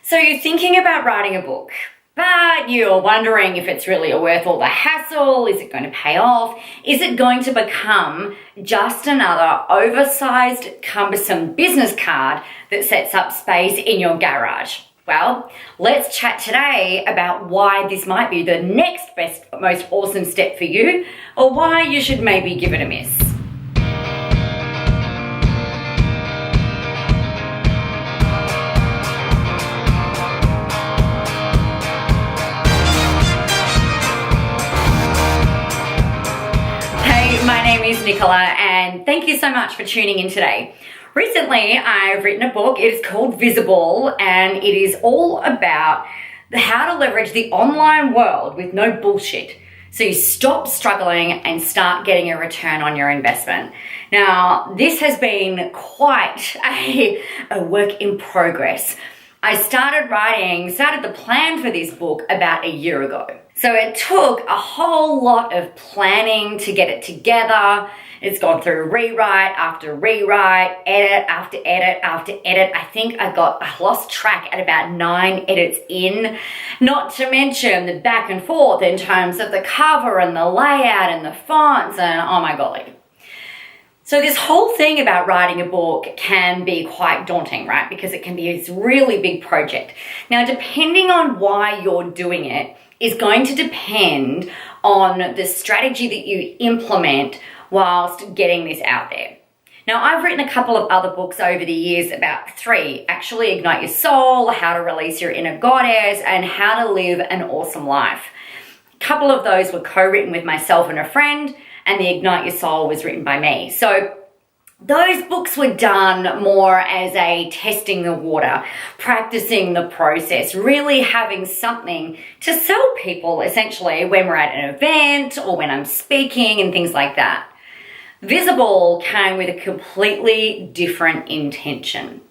So you're thinking about writing a book, but you're wondering if it's really worth all the hassle. Is it going to pay off? Is it going to become just another oversized, cumbersome business card that sets up space in your garage? Well, let's chat today about why this might be the next best, most awesome step for you, or why you should maybe give it a miss. My name is Nicola, and thank you so much for tuning in today. Recently, I've written a book. It is called Visible, and it is all about how to leverage the online world with no bullshit. So you stop struggling and start getting a return on your investment. Now, this has been quite a work in progress. I started the plan for this book about a year ago. So it took a whole lot of planning to get it together. It's gone through rewrite after rewrite, edit after edit after edit. I think I lost track at about 9 edits in, not to mention the back and forth in terms of the cover and the layout and the fonts and oh my golly. So this whole thing about writing a book can be quite daunting, right? Because it can be this really big project. Now, depending on why you're doing it is going to depend on the strategy that you implement whilst getting this out there. Now, I've written a couple of other books over the years, about 3, actually, Ignite Your Soul, How to Release Your Inner Goddess, and How to Live an Awesome Life. A couple of those were co-written with myself and a friend, and the Ignite Your Soul was written by me. So those books were done more as a testing the water, practicing the process, really having something to sell people essentially when we're at an event or when I'm speaking and things like that. Visible came with a completely different intention.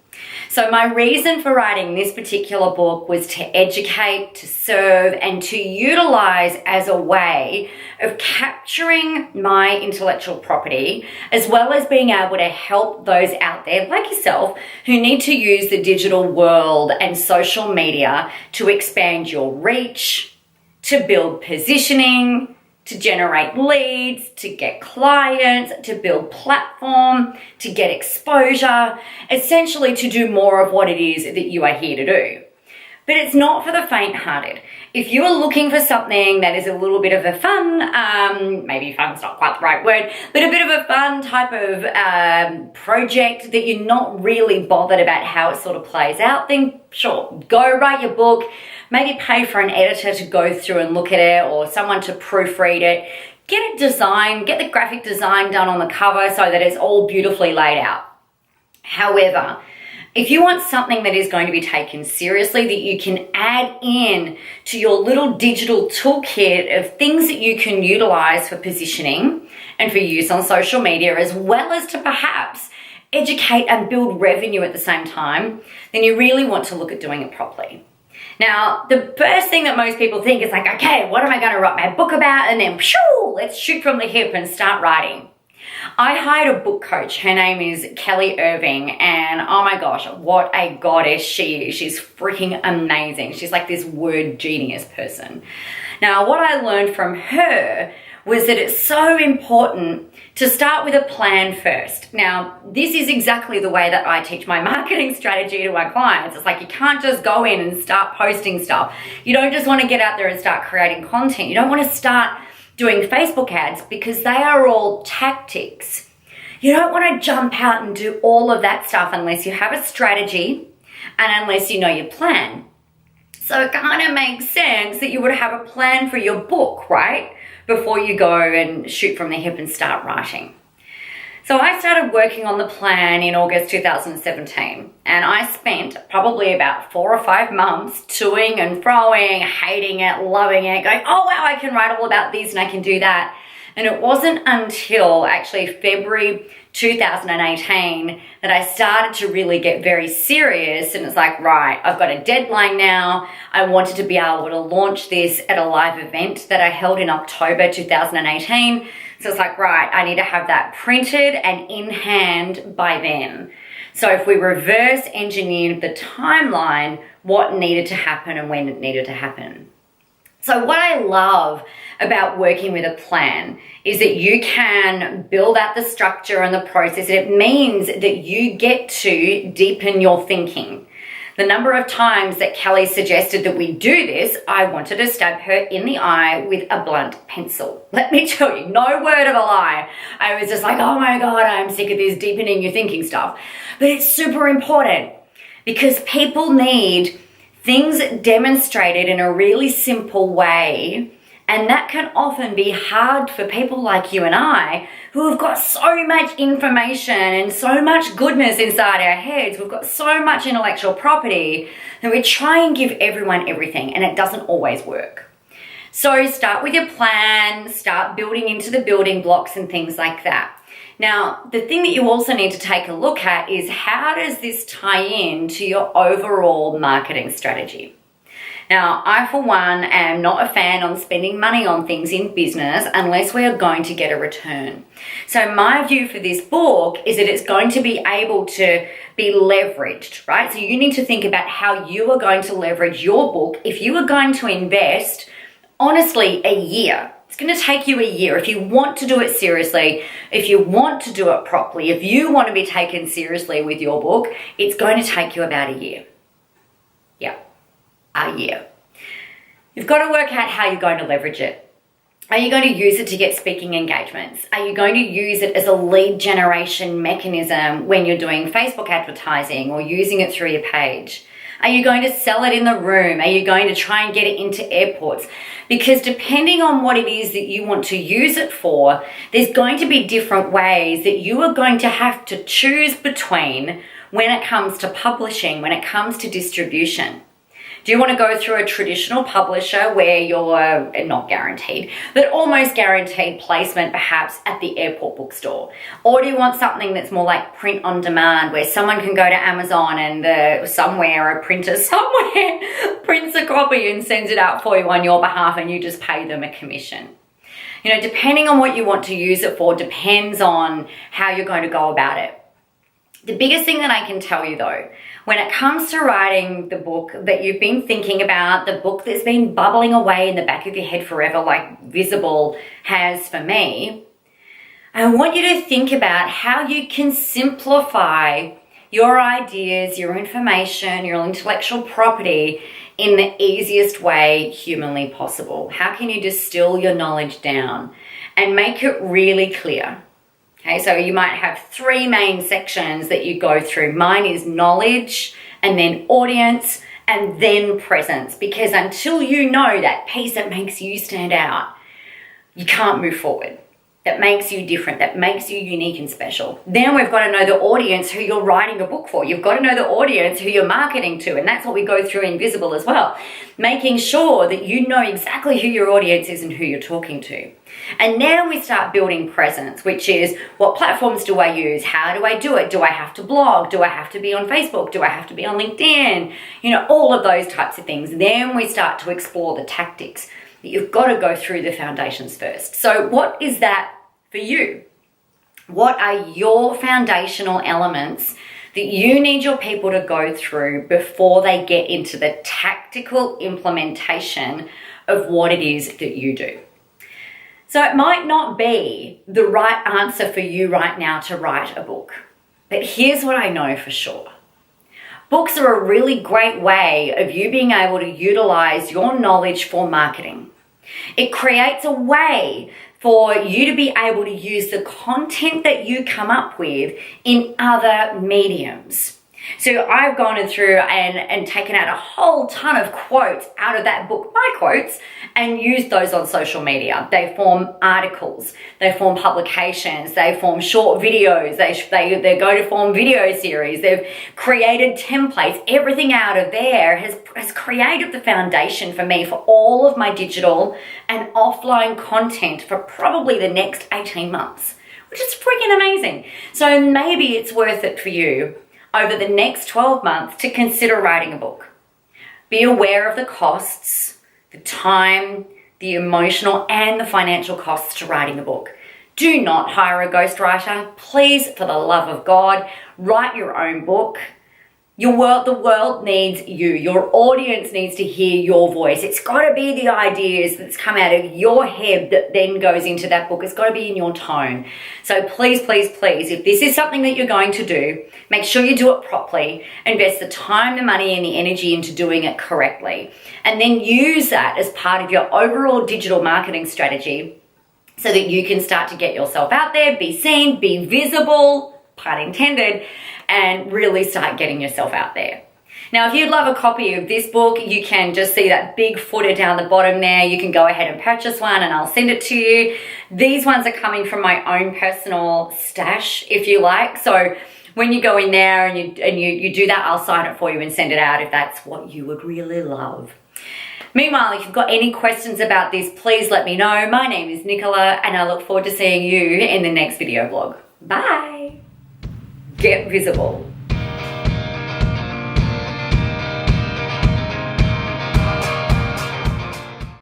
So my reason for writing this particular book was to educate, to serve, and to utilize as a way of capturing my intellectual property, as well as being able to help those out there like yourself who need to use the digital world and social media to expand your reach, to build positioning, to generate leads, to get clients, to build platform, to get exposure, essentially to do more of what it is that you are here to do. But it's not for the faint-hearted. If you are looking for something that is a little bit of a fun, maybe fun's not quite the right word, but a bit of a fun type of project that you're not really bothered about how it sort of plays out, then sure, go write your book. Maybe pay for an editor to go through and look at it, or someone to proofread it. Get it designed, get the graphic design done on the cover so that it's all beautifully laid out. However, if you want something that is going to be taken seriously, that you can add in to your little digital toolkit of things that you can utilize for positioning and for use on social media, as well as to perhaps educate and build revenue at the same time, then you really want to look at doing it properly. Now, the first thing that most people think is like, okay, what am I going to write my book about? And then, let's shoot from the hip and start writing. I hired a book coach. Her name is Kelly Irving, and oh my gosh, what a goddess she is. She's freaking amazing. She's like this word genius person. Now, what I learned from her was that it's so important to start with a plan first. Now, this is exactly the way that I teach my marketing strategy to my clients. It's like you can't just go in and start posting stuff. You don't just want to get out there and start creating content. You don't want to start doing Facebook ads because they are all tactics. You don't want to jump out and do all of that stuff unless you have a strategy and unless you know your plan. So it kind of makes sense that you would have a plan for your book, right? Before you go and shoot from the hip and start writing. So I started working on the plan in August 2017, and I spent probably about 4 or 5 months toing and froing, hating it, loving it, going, oh wow, I can write all about this and I can do that. And it wasn't until actually February 2018 that I started to really get very serious, and it's like, right, I've got a deadline now. I wanted to be able to launch this at a live event that I held in October 2018. So it's like, right, I need to have that printed and in hand by then. So if we reverse engineered the timeline, what needed to happen and when it needed to happen. So what I love about working with a plan is that you can build out the structure and the process. It means that you get to deepen your thinking. The number of times that Kelly suggested that we do this, I wanted to stab her in the eye with a blunt pencil. Let me tell you, no word of a lie. I was just like, oh my God, I'm sick of this deepening your thinking stuff. But it's super important because people need things demonstrated in a really simple way, and that can often be hard for people like you and I who have got so much information and so much goodness inside our heads. We've got so much intellectual property that we try and give everyone everything, and it doesn't always work. So start with your plan, start building into the building blocks and things like that. Now, the thing that you also need to take a look at is how does this tie in to your overall marketing strategy? Now, I, for one, am not a fan on spending money on things in business unless we are going to get a return. So my view for this book is that it's going to be able to be leveraged, right? So you need to think about how you are going to leverage your book. If you are going to invest, honestly, a year, it's going to take you a year. If you want to do it seriously, if you want to do it properly, if you want to be taken seriously with your book, it's going to take you about a year. Yeah, a year. You've got to work out how you're going to leverage it. Are you going to use it to get speaking engagements? Are you going to use it as a lead generation mechanism when you're doing Facebook advertising or using it through your page? Are you going to sell it in the room? Are you going to try and get it into airports? Because depending on what it is that you want to use it for, there's going to be different ways that you are going to have to choose between when it comes to publishing, when it comes to distribution. Do you want to go through a traditional publisher where you're not guaranteed, but almost guaranteed placement perhaps at the airport bookstore? Or do you want something that's more like print on demand where someone can go to Amazon and a printer somewhere prints a copy and sends it out for you on your behalf and you just pay them a commission? You know, depending on what you want to use it for depends on how you're going to go about it. The biggest thing that I can tell you though, when it comes to writing the book that you've been thinking about, the book that's been bubbling away in the back of your head forever like Visible has for me, I want you to think about how you can simplify your ideas, your information, your intellectual property in the easiest way humanly possible. How can you distill your knowledge down and make it really clear? Okay, so you might have 3 main sections that you go through. Mine is knowledge, and then audience, and then presence. Because until you know that piece that makes you stand out, you can't move forward. That makes you different, that makes you unique and special. Then we've got to know the audience who you're writing a book for. You've got to know the audience who you're marketing to, and that's what we go through in Visible as well. Making sure that you know exactly who your audience is and who you're talking to. And now we start building presence, which is what platforms do I use? How do I do it? Do I have to blog? Do I have to be on Facebook? Do I have to be on LinkedIn? You know, all of those types of things. Then we start to explore the tactics. You've got to go through the foundations first. So what is that for you? What are your foundational elements that you need your people to go through before they get into the tactical implementation of what it is that you do? So it might not be the right answer for you right now to write a book, but here's what I know for sure. Books are a really great way of you being able to utilize your knowledge for marketing. It creates a way for you to be able to use the content that you come up with in other mediums. So I've gone through and taken out a whole ton of quotes out of that book, my quotes, and used those on social media. They form articles, they form publications, they form short videos, they go to form video series, they've created templates. Everything out of there has created the foundation for me for all of my digital and offline content for probably the next 18 months, which is freaking amazing. So maybe it's worth it for you over the next 12 months to consider writing a book. Be aware of the costs, the time, the emotional and the financial costs to writing a book. Do not hire a ghostwriter. Please, for the love of God, write your own book. The world needs you. Your audience needs to hear your voice. It's got to be the ideas that's come out of your head that then goes into that book. It's got to be in your tone. So please, please, please, if this is something that you're going to do, make sure you do it properly. Invest the time, the money, and the energy into doing it correctly. And then use that as part of your overall digital marketing strategy so that you can start to get yourself out there, be seen, be visible, pun intended, and really start getting yourself out there. Now, if you'd love a copy of this book, you can just see that big footer down the bottom there. You can go ahead and purchase one and I'll send it to you. These ones are coming from my own personal stash, if you like. So when you go in there and you do that, I'll sign it for you and send it out if that's what you would really love. Meanwhile, if you've got any questions about this, please let me know. My name is Nicola and I look forward to seeing you in the next video blog. Bye. Get visible.